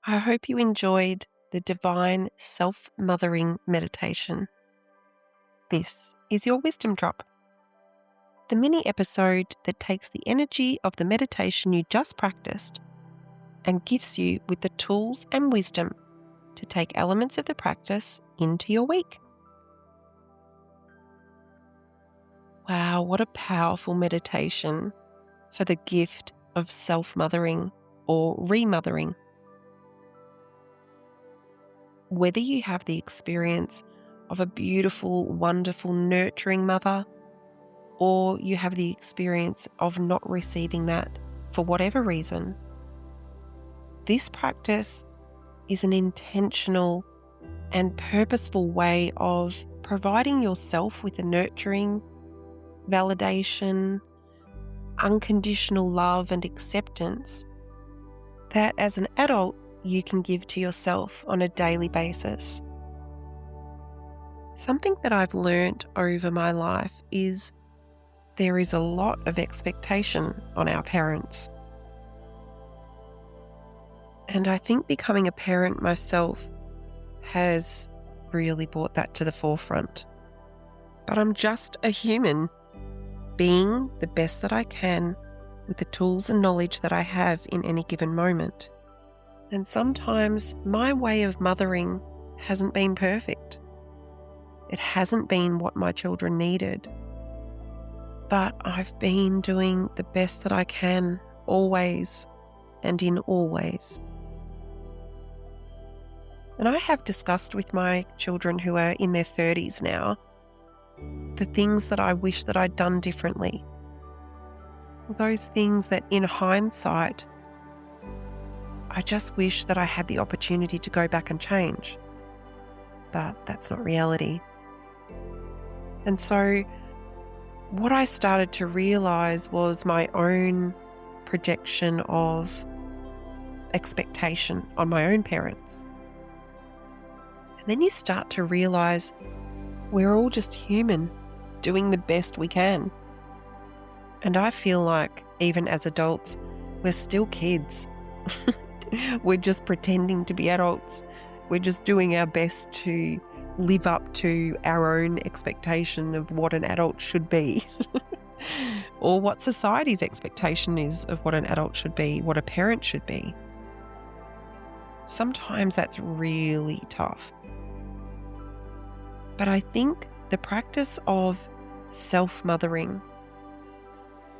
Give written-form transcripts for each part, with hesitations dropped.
I hope you enjoyed the divine self-mothering meditation. This is your wisdom drop, the mini episode that takes the energy of the meditation you just practiced and gifts you with the tools and wisdom to take elements of the practice into your week. Wow, what a powerful meditation for the gift of self-mothering or remothering. Whether you have the experience of a beautiful, wonderful, nurturing mother, or you have the experience of not receiving that for whatever reason, this practice is an intentional and purposeful way of providing yourself with a nurturing, validation, unconditional love and acceptance that as an adult you can give to yourself on a daily basis. Something that I've learnt over my life is there is a lot of expectation on our parents. And I think becoming a parent myself has really brought that to the forefront. But I'm just a human, being the best that I can with the tools and knowledge that I have in any given moment. And sometimes my way of mothering hasn't been perfect. It hasn't been what my children needed. But I've been doing the best that I can, always and in all ways. And I have discussed with my children who are in their 30s now the things that I wish that I'd done differently. Those things that in hindsight, I just wish that I had the opportunity to go back and change. But that's not reality. And so what I started to realize was my own projection of expectation on my own parents. And then you start to realize we're all just human, doing the best we can. And I feel like even as adults, we're still kids. We're just pretending to be adults. We're just doing our best to live up to our own expectation of what an adult should be. Or what society's expectation is of what an adult should be, what a parent should be. Sometimes that's really tough. But I think the practice of self-mothering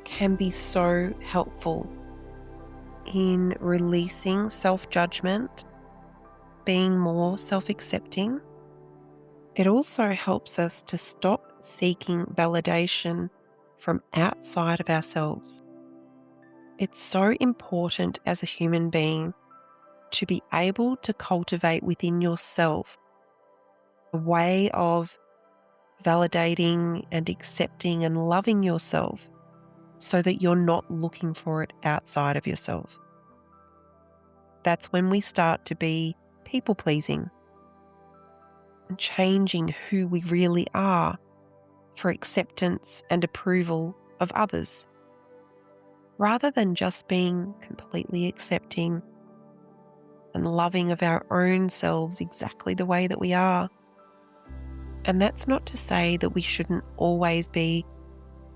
can be so helpful in releasing self-judgment, being more self-accepting. It also helps us to stop seeking validation from outside of ourselves. It's so important as a human being to be able to cultivate within yourself a way of validating and accepting and loving yourself so that you're not looking for it outside of yourself. That's when we start to be people-pleasing and changing who we really are for acceptance and approval of others, rather than just being completely accepting and loving of our own selves exactly the way that we are. And that's not to say that we shouldn't always be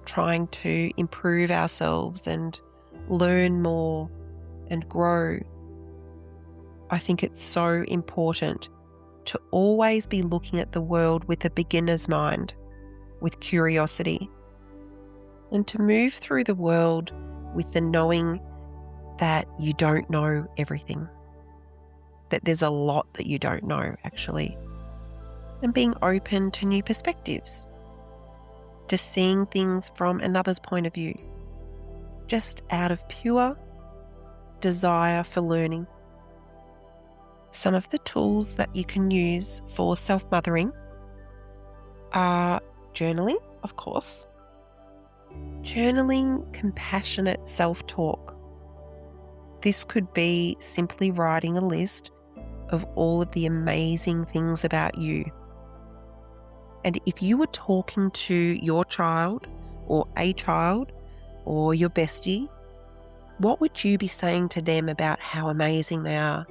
trying to improve ourselves and learn more and grow. I think it's so important to always be looking at the world with a beginner's mind, with curiosity, and to move through the world with the knowing that you don't know everything, that there's a lot that you don't know actually, and being open to new perspectives, to seeing things from another's point of view, just out of pure desire for learning. Some of the tools that you can use for self-mothering are journaling, of course. Journaling compassionate self-talk. This could be simply writing a list of all of the amazing things about you. And if you were talking to your child or your bestie, what would you be saying to them about how amazing they are?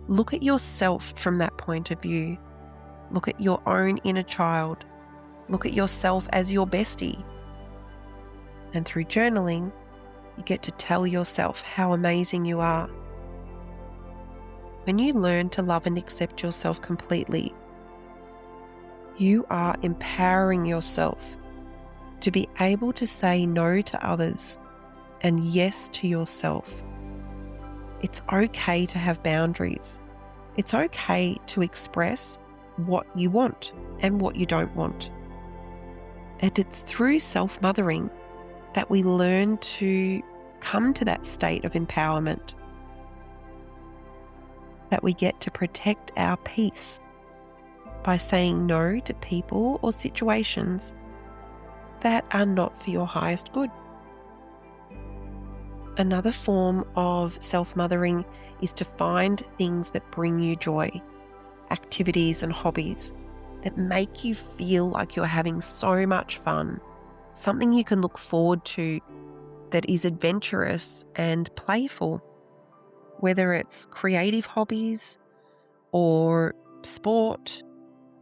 Look at yourself from that point of view. Look at your own inner child. Look at yourself as your bestie. And through journaling, you get to tell yourself how amazing you are. When you learn to love and accept yourself completely, you are empowering yourself to be able to say no to others and yes to yourself. It's okay to have boundaries. It's okay to express what you want and what you don't want. And it's through self-mothering that we learn to come to that state of empowerment, that we get to protect our peace by saying no to people or situations that are not for your highest good. Another form of self-mothering is to find things that bring you joy, activities and hobbies that make you feel like you're having so much fun, something you can look forward to that is adventurous and playful, whether it's creative hobbies or sport,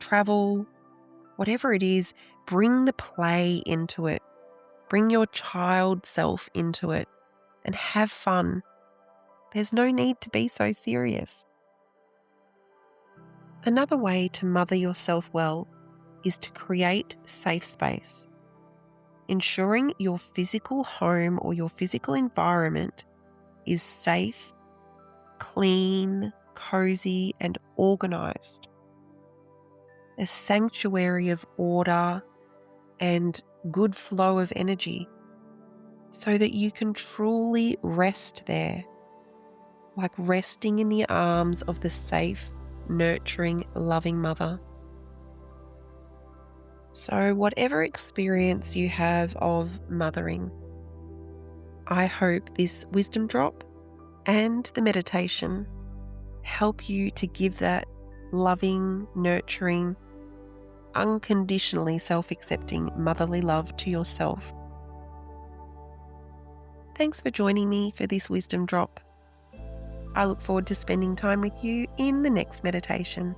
travel, whatever it is. Bring the play into it. Bring your child self into it and have fun. There's no need to be so serious. Another way to mother yourself well is to create safe space. Ensuring your physical home or your physical environment is safe, clean, cozy, and organized. A sanctuary of order and good flow of energy so that you can truly rest there, like resting in the arms of the safe, nurturing, loving mother. So whatever experience you have of mothering, I hope this wisdom drop and the meditation help you to give that loving, nurturing, unconditionally self-accepting motherly love to yourself. Thanks for joining me for this wisdom drop. I look forward to spending time with you in the next meditation.